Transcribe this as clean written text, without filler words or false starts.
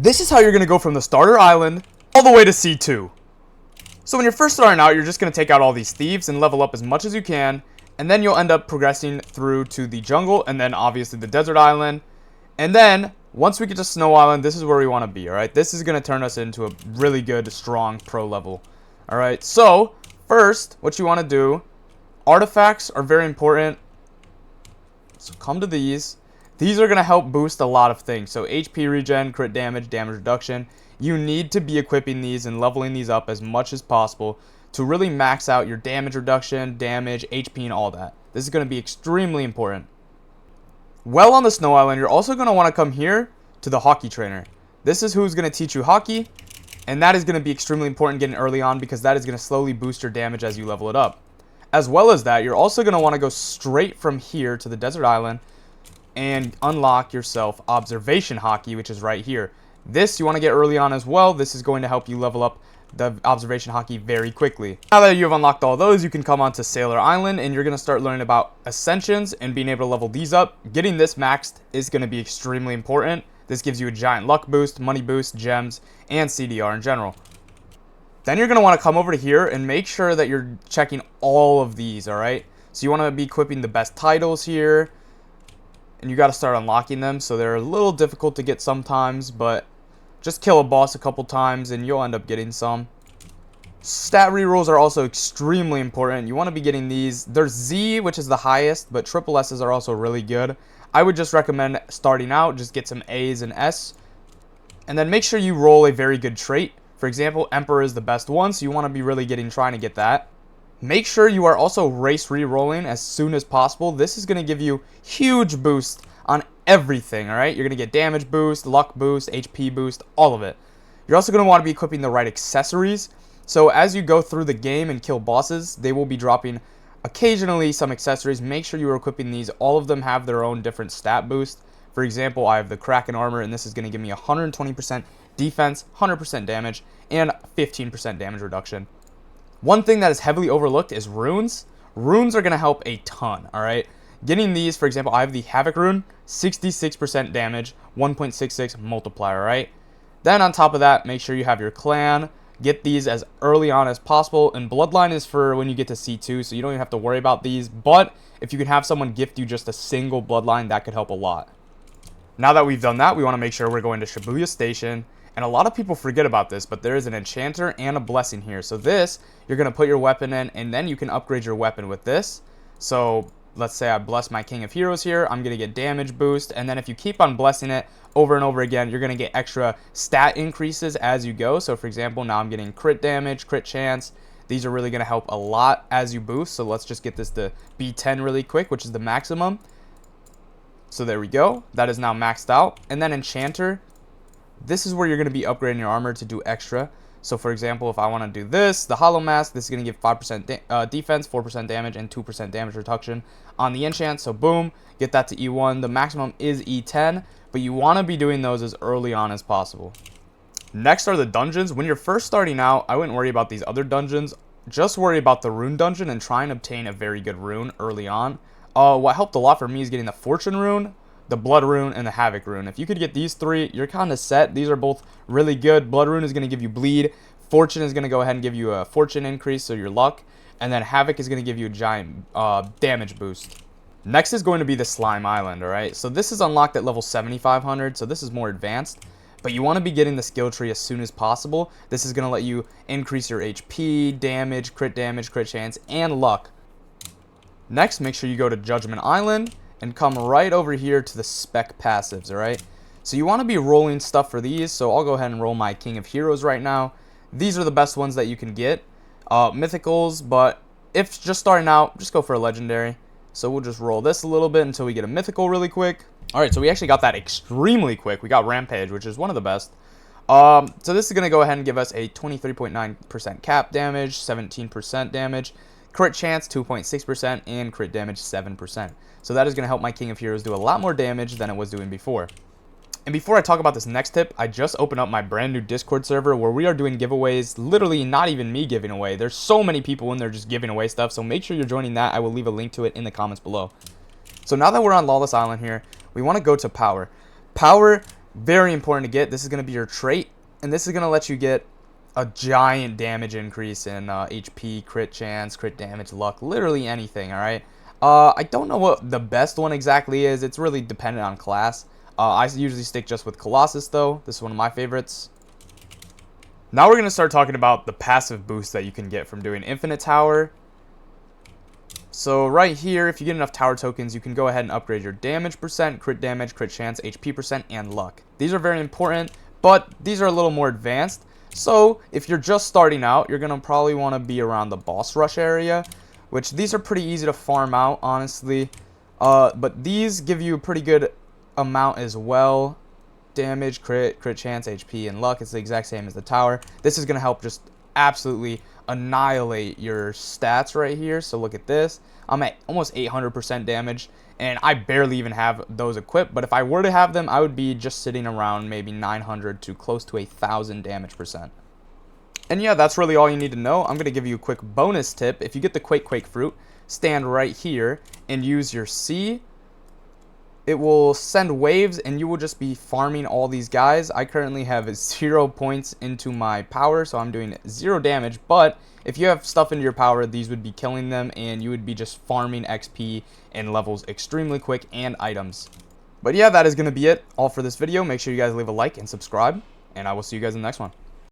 This is how you're going to go from the starter island all the way to C2. So when you're first starting out, you're just going to take out all these thieves and level up as much as you can. And then you'll end up progressing through to the jungle and then obviously the desert island. And then once we get to Snow Island, this is where we want to be, all right? This is going to turn us into a really good, strong pro level. All right, so first, what you want to do, artifacts are very important. So come to these. These are going to help boost a lot of things. So HP regen, crit damage, damage reduction. You need to be equipping these and leveling these up as much as possible to really max out your damage reduction, damage, HP, and all that. This is going to be extremely important. Well, on the Snow Island, you're also going to want to come here to the hockey trainer. This is who's going to teach you hockey, and that is going to be extremely important getting early on because that is going to slowly boost your damage as you level it up. As well as that, you're also going to want to go straight from here to the desert island and unlock yourself observation hockey, which is right here. This you want to get early on as well. This is going to help you level up the observation hockey very quickly. Now that you have unlocked all those, you can come onto Sailor Island and you're going to start learning about ascensions and being able to level these up. Getting this maxed is going to be extremely important. This gives you a giant luck boost, money boost, gems, and CDR in general. Then you're going to want to come over to here and make sure that you're checking all of these, all right? So you want to be equipping the best titles here, and you got to start unlocking them. So they're a little difficult to get sometimes, but just kill a boss a couple times and you'll end up getting some. Stat rerolls are also extremely important. You want to be getting these. There's Z, which is the highest, but triple S's are also really good. I would just recommend starting out, just get some A's and S. And then make sure you roll a very good trait. For example, Emperor is the best one, so you want to be really trying to get that. Make sure you are also race re-rolling as soon as possible. This is going to give you huge boost on everything, all right? You're going to get damage boost, luck boost, HP boost, all of it. You're also going to want to be equipping the right accessories. So as you go through the game and kill bosses, they will be dropping occasionally some accessories. Make sure you are equipping these. All of them have their own different stat boost. For example, I have the Kraken armor, and this is going to give me 120% defense, 100% damage, and 15% damage reduction. One thing that is heavily overlooked is runes. Runes are going to help a ton, all right? Getting these, for example, I have the Havoc rune, 66% damage, 1.66 multiplier, right? Then on top of that, make sure you have your clan. Get these as early on as possible. And Bloodline is for when you get to C2, so you don't even have to worry about these. But if you can have someone gift you just a single Bloodline, that could help a lot. Now that we've done that, we want to make sure we're going to Shibuya Station. And a lot of people forget about this, but there is an enchanter and a blessing here. So this, you're going to put your weapon in, and then you can upgrade your weapon with this. So let's say I bless my King of Heroes here. I'm going to get damage boost. And then if you keep on blessing it over and over again, you're going to get extra stat increases as you go. So for example, now I'm getting crit damage, crit chance. These are really going to help a lot as you boost. So let's just get this to B10 really quick, which is the maximum. So there we go. That is now maxed out. And then Enchanter, this is where you're going to be upgrading your armor to do extra. So for example, if I want to do this, the Hollow Mask, this is going to give 5% defense, 4% damage, and 2% damage reduction on the enchant. So boom, get that to E1. The maximum is E10, but you want to be doing those as early on as possible. Next are the dungeons. When you're first starting out, I wouldn't worry about these other dungeons. Just worry about the rune dungeon and try and obtain a very good rune early on. What helped a lot for me is getting the Fortune rune, the Blood rune, and the Havoc rune. If you could get these three, you're kind of set. These are both really good. Blood rune is going to give you bleed. Fortune is going to go ahead and give you a fortune increase, so your luck. And then Havoc is going to give you a giant damage boost. Next is going to be the Slime Island, alright? So this is unlocked at level 7500, so this is more advanced. But you want to be getting the skill tree as soon as possible. This is going to let you increase your HP, damage, crit chance, and luck. Next, make sure you go to Judgment Island and come right over here to the spec passives, alright? So you want to be rolling stuff for these, so I'll go ahead and roll my King of Heroes right now. These are the best ones that you can get. Mythicals, but if just starting out, just go for a legendary. So we'll just roll this a little bit until we get a mythical really quick. Alright, so we actually got that extremely quick. We got Rampage, which is one of the best. So this is going to go ahead and give us a 23.9% cap damage, 17% damage, crit chance 2.6%, and crit damage 7%. So that is going to help my King of Heroes do a lot more damage than it was doing before. And before I talk about this next tip, I just opened up my brand new Discord server where we are doing giveaways, literally not even me giving away. There's so many people in there just giving away stuff, so make sure you're joining that. I will leave a link to it in the comments below. So now that we're on Lawless Island here, we want to go to Power. Power Very important to get. This is going to be your trait, and this is going to let you get a giant damage increase in HP, crit chance, crit damage, luck, literally anything, alright? I don't know what the best one exactly is. It's really dependent on class. I usually stick just with Colossus, though. This is one of my favorites. Now we're going to start talking about the passive boost that you can get from doing Infinite Tower. So right here, if you get enough tower tokens, you can go ahead and upgrade your damage percent, crit damage, crit chance, HP percent, and luck. These are very important, but these are a little more advanced. So if you're just starting out, you're going to probably want to be around the boss rush area, which these are pretty easy to farm out, honestly. But these give you a pretty good amount as well. Damage, crit chance, HP, and luck. It's the exact same as the tower. This is going to help just absolutely annihilate your stats right here. So look at this. I'm at almost 800% damage, and I barely even have those equipped. But if I were to have them, I would be just sitting around maybe 900 to close to 1,000 damage percent. And yeah, that's really all you need to know. I'm going to give you a quick bonus tip. If you get the Quake fruit, stand right here and use your C. It will send waves, and you will just be farming all these guys. I currently have 0 points into my power, so I'm doing 0 damage. But if you have stuff into your power, these would be killing them, and you would be just farming XP and levels extremely quick, and items. But yeah, that is going to be it all for this video. Make sure you guys leave a like and subscribe, and I will see you guys in the next one.